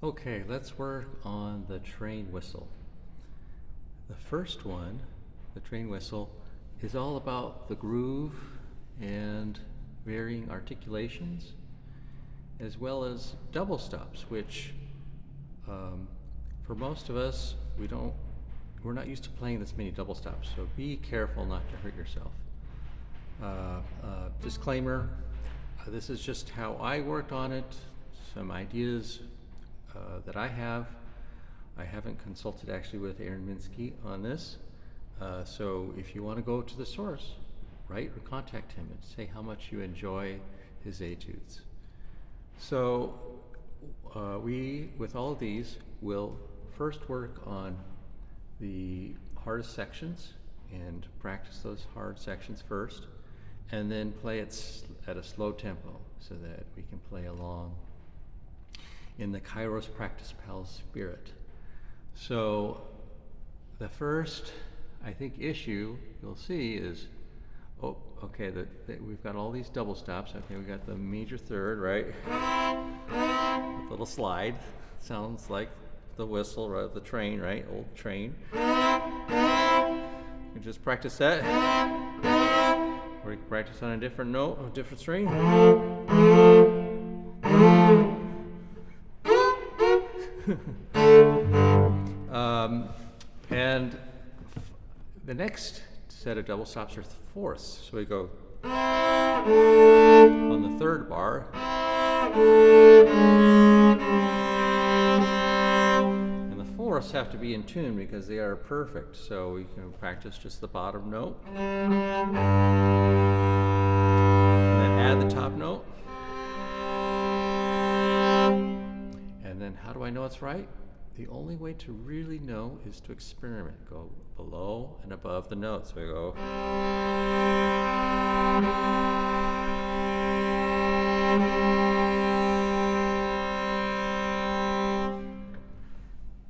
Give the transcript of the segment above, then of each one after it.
Okay, let's work on the train whistle. The first one, the train whistle, is all about the groove and varying articulations, as well as double stops, which for most of us, we're not used to playing this many double stops, so be careful not to hurt yourself. Disclaimer, this is just how I worked on it, some ideas that I have. I haven't consulted actually with Minsky on this, so if you want to go to the source, write or contact him and say how much you enjoy his etudes. So with all of these, will first work on the hardest sections and practice those hard sections first, and then play it at a slow tempo so that we can play along in the Kairos practice pal spirit. So the first, I think, issue you'll see is, we've got all these double stops. Okay, we got the major third, right? With a little slide. Sounds like the whistle, right? The train, right? Old train. You can just practice that. Or you can practice on a different note, a different string. And the next set of double stops are fourths. So we go on the third bar. And the fourths have to be in tune because they are perfect. So we can practice just the bottom note. And then add the top note. And then how do I know it's right? The only way to really know is to experiment. Go below and above the notes. So we go.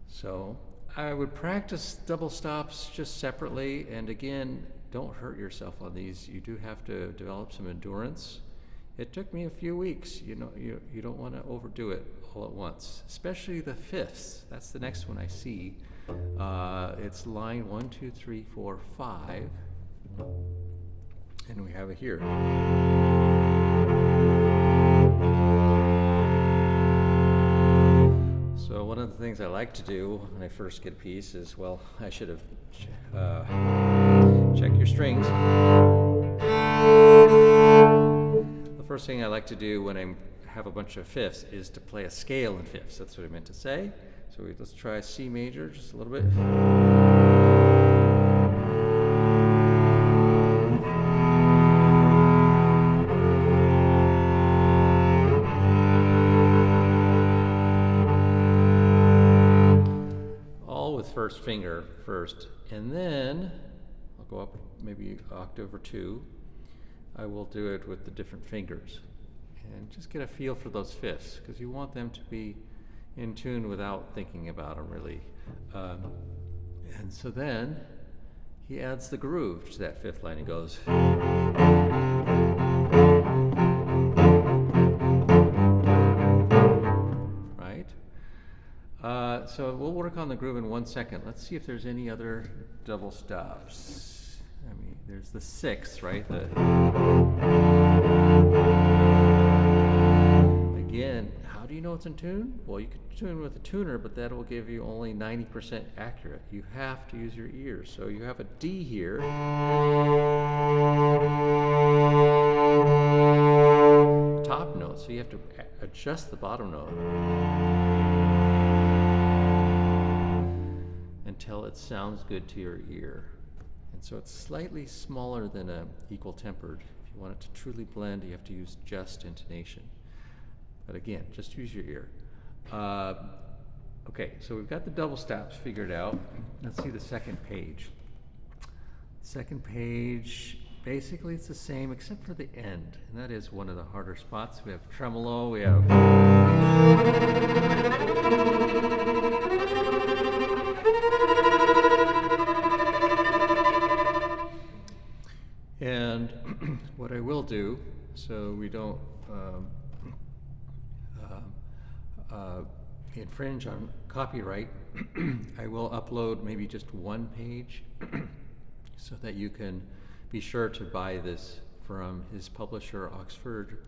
So I would practice double stops just separately, and again, don't hurt yourself on these. You do have to develop some endurance. It took me a few weeks. You don't want to overdo it all at once, especially the fifths. That's the next one I see. It's line 1, 2, 3, 4, 5, and we have it here. So one of the things I like to do when I first get a piece is, well, I should have checked your strings. The first thing I like to do when I have a bunch of fifths is to play a scale in fifths. That's what I meant to say. So let's try C major just a little bit. All with first finger first, and then I'll go up maybe an octave or two. I will do it with the different fingers and just get a feel for those fifths, because you want them to be in tune without thinking about them really. And so then he adds the groove to that fifth line. He goes. Right? So we'll work on the groove in 1 second. Let's see if there's any other double stops. I mean, there's the sixth, right? Again, how do you know it's in tune? Well, you can tune with a tuner, but that will give you only 90% accurate. You have to use your ears. So you have a D here. Top note, so you have to adjust the bottom note until it sounds good to your ear. And so it's slightly smaller than a equal tempered. If you want it to truly blend, you have to use just intonation. But again, just use your ear. Okay, so we've got the double stops figured out. Let's see the second page. Second page, basically it's the same except for the end, and that is one of the harder spots. We have tremolo, we have and what I will do, so we don't infringe on copyright, I will upload maybe just one page so that you can be sure to buy this from his publisher, Oxford.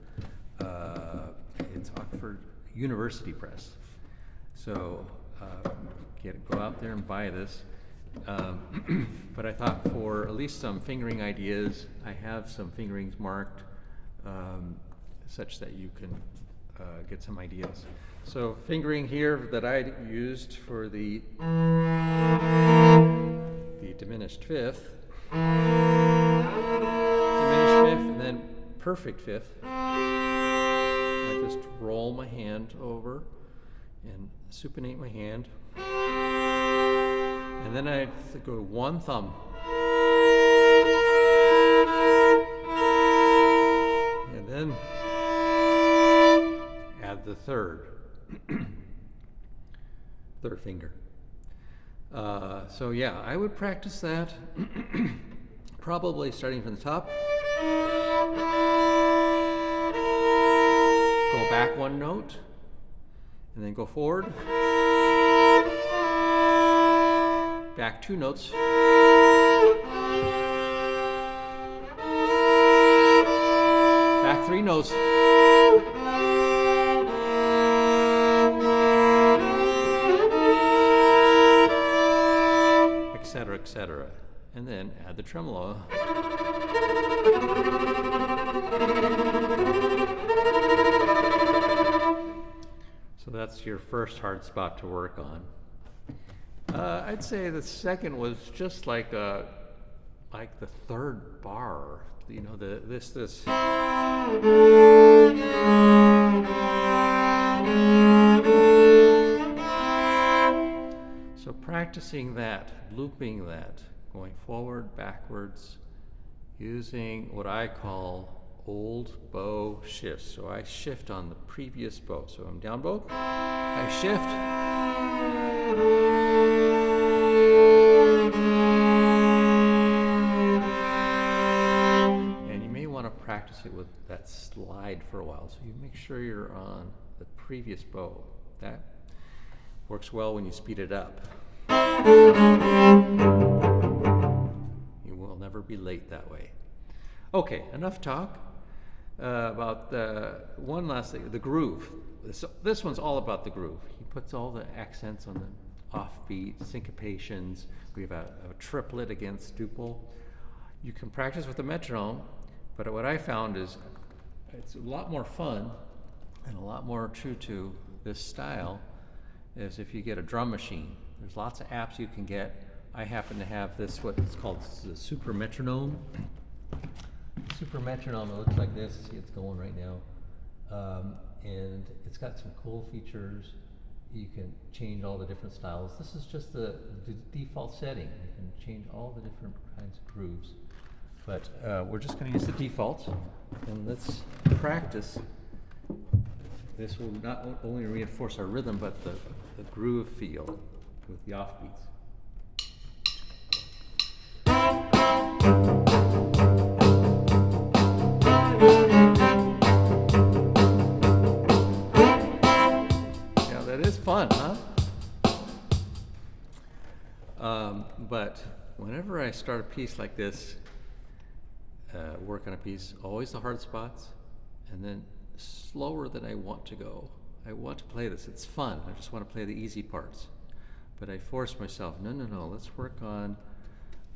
It's Oxford University Press. So go out there and buy this. But I thought for at least some fingering ideas, I have some fingerings marked such that you can get some ideas. So fingering here that I used for the diminished fifth, and then perfect fifth. I just roll my hand over and supinate my hand. And then I go one thumb. And then add the third finger. So yeah, I would practice that probably starting from the top. Go back one note and then go forward. Back two notes. Back three notes. Etc., etc. And then add the tremolo. So that's your first hard spot to work on. I'd say the second was just like the third bar. You know, this. So practicing that, looping that, going forward, backwards, using what I call old bow shifts. So I shift on the previous bow. So I'm down bow, I shift. And you may want to practice it with that slide for a while. So you make sure you're on the previous bow. That works well when you speed it up. You will never be late that way. Okay, enough talk about one last thing, the groove. This one's all about the groove. He puts all the accents on the offbeat, syncopations. We have a triplet against duple. You can practice with the metronome, but what I found is it's a lot more fun and a lot more true to this style is if you get a drum machine. There's lots of apps you can get. I happen to have this, what it's called the super metronome. Super metronome, it looks like this. See, it's going right now. And it's got some cool features. You can change all the different styles. This is just the default setting. You can change all the different kinds of grooves. But we're just going to use the default. And let's practice. This will not only reinforce our rhythm, but the groove feel with the offbeats. Yeah, that is fun, huh? But whenever I start a piece like this, work on a piece, always the hard spots, and then slower than I want to go. I want to play this. It's fun. I just want to play the easy parts. But I force myself, no, let's work on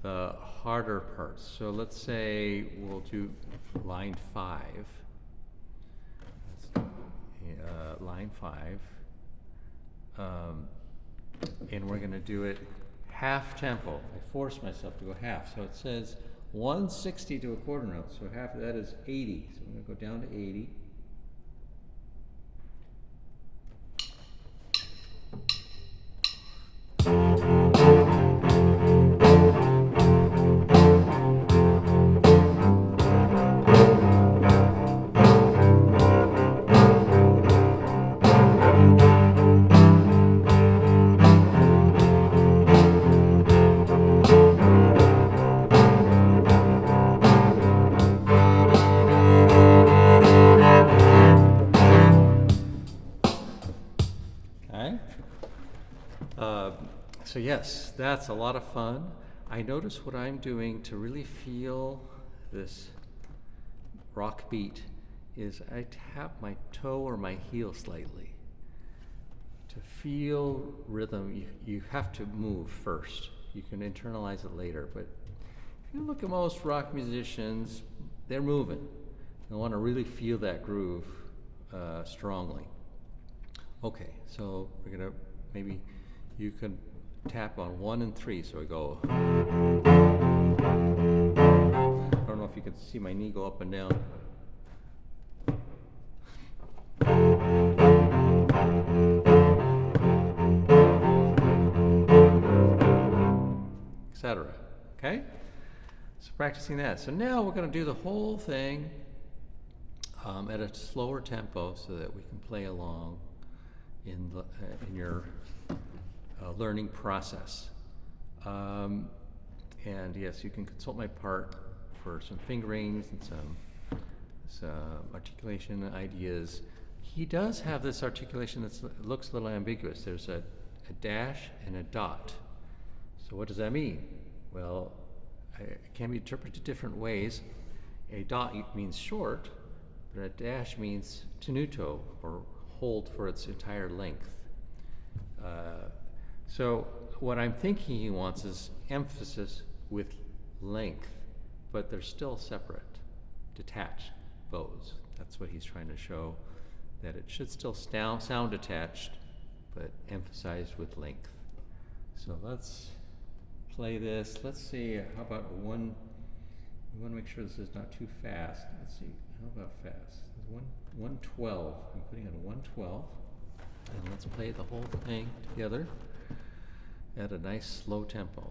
the harder parts. So let's say we'll do line 5. Line 5. And we're going to do it half tempo. I force myself to go half. So it says 160 to a quarter note. So half of that is 80. So I'm going to go down to 80. So yes, that's a lot of fun. I notice what I'm doing to really feel this rock beat is I tap my toe or my heel slightly. To feel rhythm, you have to move first. You can internalize it later, but if you look at most rock musicians, they're moving. They want to really feel that groove strongly. Okay, so we're gonna, maybe you can tap on 1 and 3, so we go. I don't know if you can see my knee go up and down. Etc. Okay? So practicing that. So now we're going to do the whole thing at a slower tempo so that we can play along in your learning process. And yes, you can consult my part for some fingerings and some articulation ideas. He does have this articulation that looks a little ambiguous. There's a dash and a dot. So what does that mean? Well, it can be interpreted different ways. A dot means short, but a dash means tenuto, or hold for its entire length. So what I'm thinking he wants is emphasis with length, but they're still separate, detached bows. That's what he's trying to show, that it should still sound attached, but emphasized with length. So let's play this. Let's see, how about one? We want to make sure this is not too fast. Let's see, how about fast? 112. I'm putting on 112. And let's play the whole thing together at a nice slow tempo.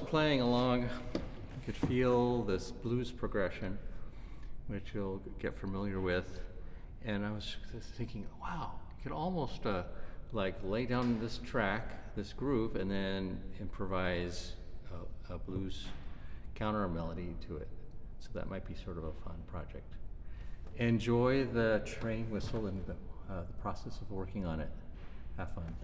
was playing along, you could feel this blues progression, which you'll get familiar with. And I was just thinking, wow, you could almost like lay down this track, this groove, and then improvise a blues counter melody to it. So that might be sort of a fun project. Enjoy the train whistle and the process of working on it. Have fun.